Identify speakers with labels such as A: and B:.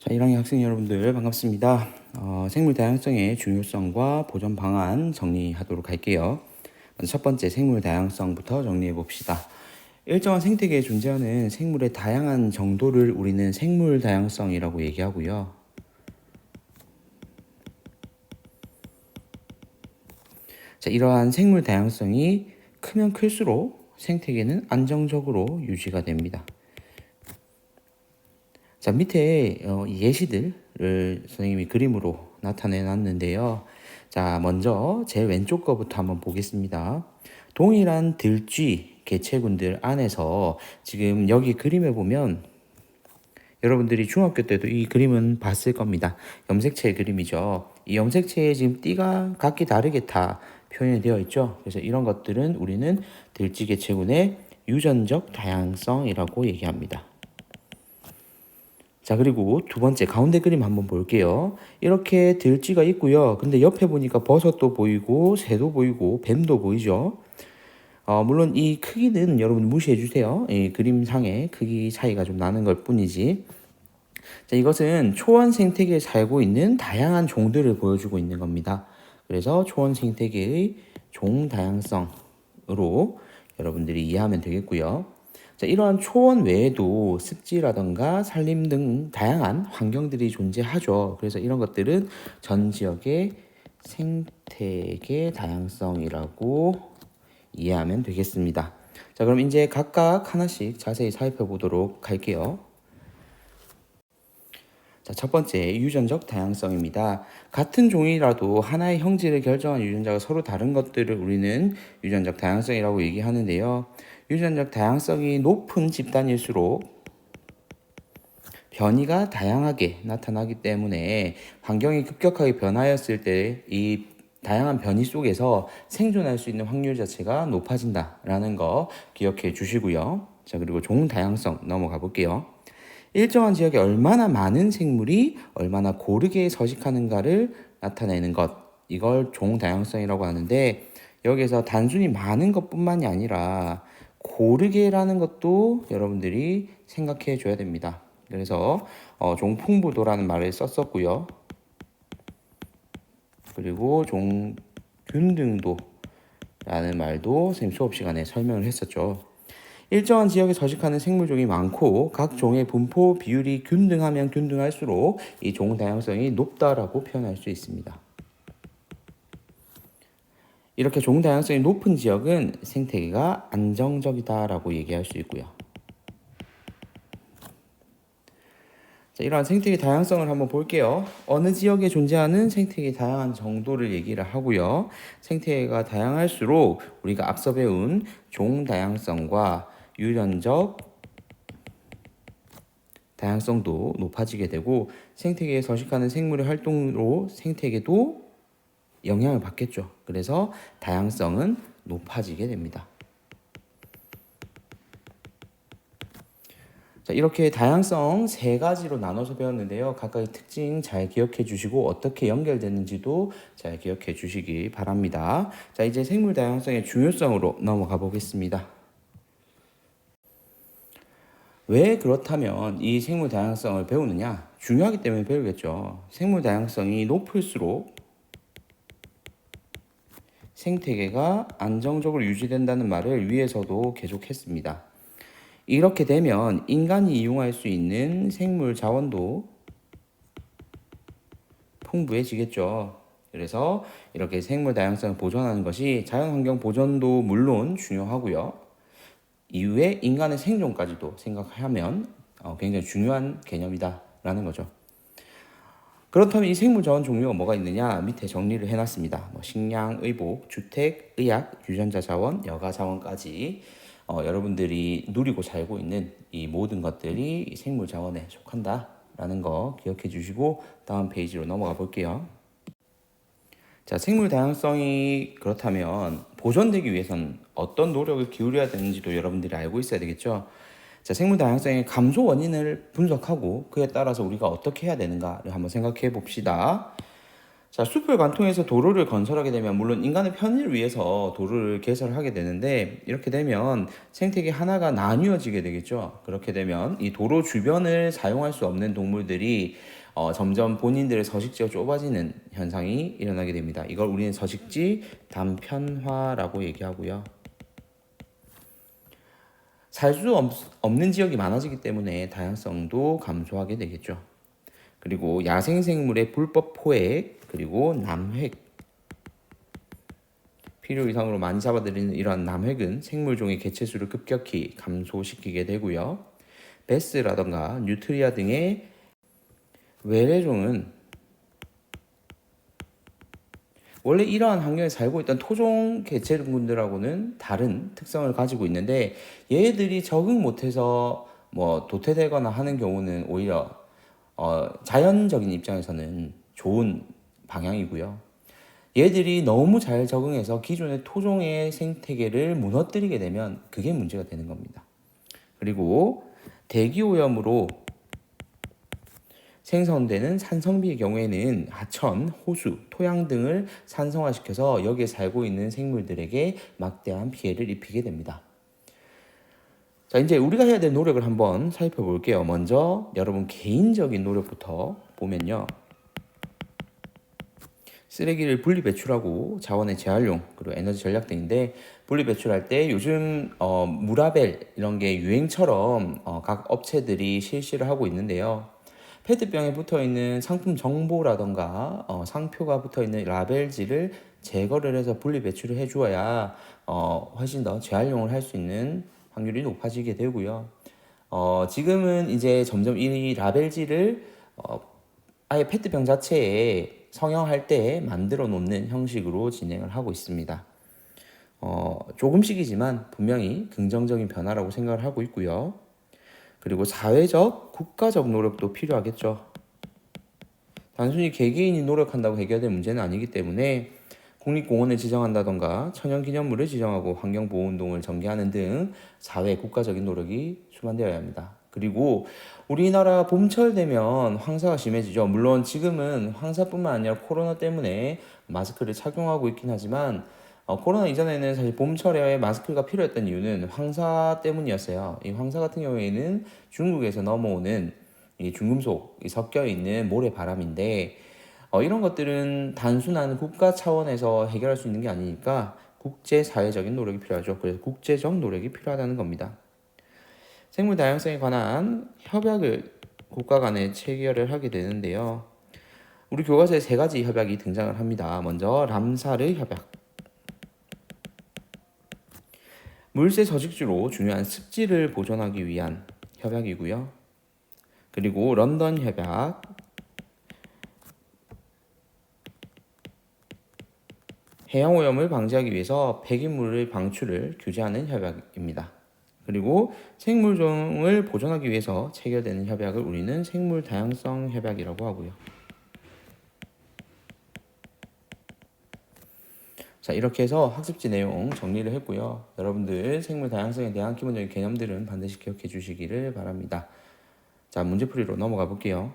A: 자, 1학년 학생 여러분들 반갑습니다. 생물 다양성의 중요성과 보존 방안 정리하도록 할게요. 먼저 첫 번째 생물 다양성부터 정리해 봅시다. 일정한 생태계에 존재하는 생물의 다양한 정도를 우리는 생물 다양성이라고 얘기하고요. 자, 이러한 생물 다양성이 크면 클수록 생태계는 안정적으로 유지가 됩니다. 자, 밑에 예시들을 선생님이 그림으로 나타내 놨는데요. 자, 먼저 제일 왼쪽 거부터 한번 보겠습니다. 동일한 들쥐 개체군들 안에서 지금 여기 그림에 보면 여러분들이 중학교 때도 이 그림은 봤을 겁니다. 염색체 그림이죠. 이 염색체에 지금 띠가 각기 다르게 다 표현이 되어 있죠. 그래서 이런 것들은 우리는 들쥐 개체군의 유전적 다양성이라고 얘기합니다. 자, 그리고 두 번째 가운데 그림 한번 볼게요. 이렇게 들쥐가 있고요. 근데 옆에 보니까 버섯도 보이고 새도 보이고 뱀도 보이죠. 물론 이 크기는 여러분 무시해 주세요. 이 그림상의 크기 차이가 좀 나는 것 뿐이지. 자, 이것은 초원 생태계에 살고 있는 다양한 종들을 보여주고 있는 겁니다. 그래서 초원 생태계의 종 다양성으로 여러분들이 이해하면 되겠고요. 자, 이러한 초원 외에도 습지라던가 산림 등 다양한 환경들이 존재하죠. 그래서 이런 것들은 전 지역의 생태계 다양성이라고 이해하면 되겠습니다. 자, 그럼 이제 각각 하나씩 자세히 살펴 보도록 할게요. 자, 첫 번째 유전적 다양성입니다. 같은 종이라도 하나의 형질을 결정한 유전자가 서로 다른 것들을 우리는 유전적 다양성이라고 얘기하는데요. 유전적 다양성이 높은 집단일수록 변이가 다양하게 나타나기 때문에 환경이 급격하게 변하였을 때 이 다양한 변이 속에서 생존할 수 있는 확률 자체가 높아진다라는 거 기억해 주시고요. 자, 그리고 종 다양성 넘어가 볼게요. 일정한 지역에 얼마나 많은 생물이 얼마나 고르게 서식하는가를 나타내는 것, 이걸 종 다양성이라고 하는데, 여기에서 단순히 많은 것뿐만이 아니라 고르게라는 것도 여러분들이 생각해 줘야 됩니다. 그래서 종 풍부도라는 말을 썼었고요. 그리고 종 균등도라는 말도 선생님 수업 시간에 설명을 했었죠. 일정한 지역에 서식하는 생물종이 많고 각 종의 분포 비율이 균등하면 균등할수록 이 종 다양성이 높다라고 표현할 수 있습니다. 이렇게 종 다양성이 높은 지역은 생태계가 안정적이다라고 얘기할 수 있고요. 자, 이러한 생태계 다양성을 한번 볼게요. 어느 지역에 존재하는 생태계 다양한 정도를 얘기를 하고요. 생태계가 다양할수록 우리가 앞서 배운 종 다양성과 유전적 다양성도 높아지게 되고 생태계에 서식하는 생물의 활동으로 생태계도 영향을 받겠죠. 그래서 다양성은 높아지게 됩니다. 자, 이렇게 다양성 세 가지로 나눠서 배웠는데요. 각각의 특징 잘 기억해 주시고 어떻게 연결되는지도 잘 기억해 주시기 바랍니다. 자, 이제 생물 다양성의 중요성으로 넘어가 보겠습니다. 왜 그렇다면 이 생물 다양성을 배우느냐? 중요하기 때문에 배우겠죠. 생물 다양성이 높을수록 생태계가 안정적으로 유지된다는 말을 위에서도 계속했습니다. 이렇게 되면 인간이 이용할 수 있는 생물 자원도 풍부해지겠죠. 그래서 이렇게 생물 다양성을 보존하는 것이 자연환경 보존도 물론 중요하고요. 이후에 인간의 생존까지도 생각하면 굉장히 중요한 개념이다라는 거죠. 그렇다면 이 생물 자원 종류가 뭐가 있느냐? 밑에 정리를 해놨습니다. 식량, 의복, 주택, 의학, 유전자 자원, 여가 자원까지 여러분들이 누리고 살고 있는 이 모든 것들이 생물 자원에 속한다라는 거 기억해 주시고 다음 페이지로 넘어가 볼게요. 자, 생물 다양성이 그렇다면 보존되기 위해서는 어떤 노력을 기울여야 되는지도 여러분들이 알고 있어야 되겠죠. 자, 생물 다양성의 감소 원인을 분석하고 그에 따라서 우리가 어떻게 해야 되는가를 한번 생각해 봅시다. 자, 숲을 관통해서 도로를 건설하게 되면 물론 인간의 편의를 위해서 도로를 개설하게 되는데 이렇게 되면 생태계 하나가 나뉘어지게 되겠죠. 그렇게 되면 이 도로 주변을 사용할 수 없는 동물들이 점점 본인들의 서식지가 좁아지는 현상이 일어나게 됩니다. 이걸 우리는 서식지 단편화라고 얘기하고요. 살 수 없는 지역이 많아지기 때문에 다양성도 감소하게 되겠죠. 그리고 야생생물의 불법 포획, 그리고 남획, 필요 이상으로 많이 잡아들이는 이러한 남획은 생물종의 개체수를 급격히 감소시키게 되고요. 베스라던가 뉴트리아 등의 외래종은 원래 이러한 환경에 살고 있던 토종 개체군들하고는 다른 특성을 가지고 있는데 얘들이 적응 못해서 뭐 도태되거나 하는 경우는 오히려 자연적인 입장에서는 좋은 방향이고요. 얘들이 너무 잘 적응해서 기존의 토종의 생태계를 무너뜨리게 되면 그게 문제가 되는 겁니다. 그리고 대기오염으로 생성되는 산성비의 경우에는 하천, 호수, 토양 등을 산성화시켜서 여기에 살고 있는 생물들에게 막대한 피해를 입히게 됩니다. 자, 이제 우리가 해야 될 노력을 한번 살펴볼게요. 먼저 여러분 개인적인 노력부터 보면요. 쓰레기를 분리 배출하고 자원의 재활용 그리고 에너지 전략 등인데 분리 배출할 때 요즘 무라벨 이런 게 유행처럼 각 업체들이 실시를 하고 있는데요. 페트병에 붙어 있는 상품 정보라던가 상표가 붙어 있는 라벨지를 제거를 해서 분리 배출을 해주어야 훨씬 더 재활용을 할 수 있는 확률이 높아지게 되고요. 지금은 이제 점점 이 라벨지를 아예 페트병 자체에 성형할 때 만들어 놓는 형식으로 진행을 하고 있습니다. 조금씩이지만 분명히 긍정적인 변화라고 생각을 하고 있고요. 그리고 사회적, 국가적 노력도 필요하겠죠. 단순히 개개인이 노력한다고 해결될 문제는 아니기 때문에 국립공원을 지정한다던가 천연기념물을 지정하고 환경보호운동을 전개하는 등 사회, 국가적인 노력이 수반되어야 합니다. 그리고 우리나라 봄철 되면 황사가 심해지죠. 물론 지금은 황사뿐만 아니라 코로나 때문에 마스크를 착용하고 있긴 하지만 코로나 이전에는 사실 봄철에 마스크가 필요했던 이유는 황사 때문이었어요. 이 황사 같은 경우에는 중국에서 넘어오는 이 중금속이 섞여 있는 모래바람인데 이런 것들은 단순한 국가 차원에서 해결할 수 있는 게 아니니까 국제사회적인 노력이 필요하죠. 그래서 국제적 노력이 필요하다는 겁니다. 생물 다양성에 관한 협약을 국가 간에 체결을 하게 되는데요. 우리 교과서에 세 가지 협약이 등장을 합니다. 먼저 람사르 협약. 물새 서식지로 중요한 습지를 보존하기 위한 협약이고요. 그리고 런던 협약, 해양오염을 방지하기 위해서 폐기물의 방출을 규제하는 협약입니다. 그리고 생물종을 보존하기 위해서 체결되는 협약을 우리는 생물 다양성 협약이라고 하고요. 자, 이렇게 해서 학습지 내용 정리를 했고요. 여러분들 생물 다양성에 대한 기본적인 개념들은 반드시 기억해 주시기를 바랍니다. 자, 문제풀이로 넘어가 볼게요.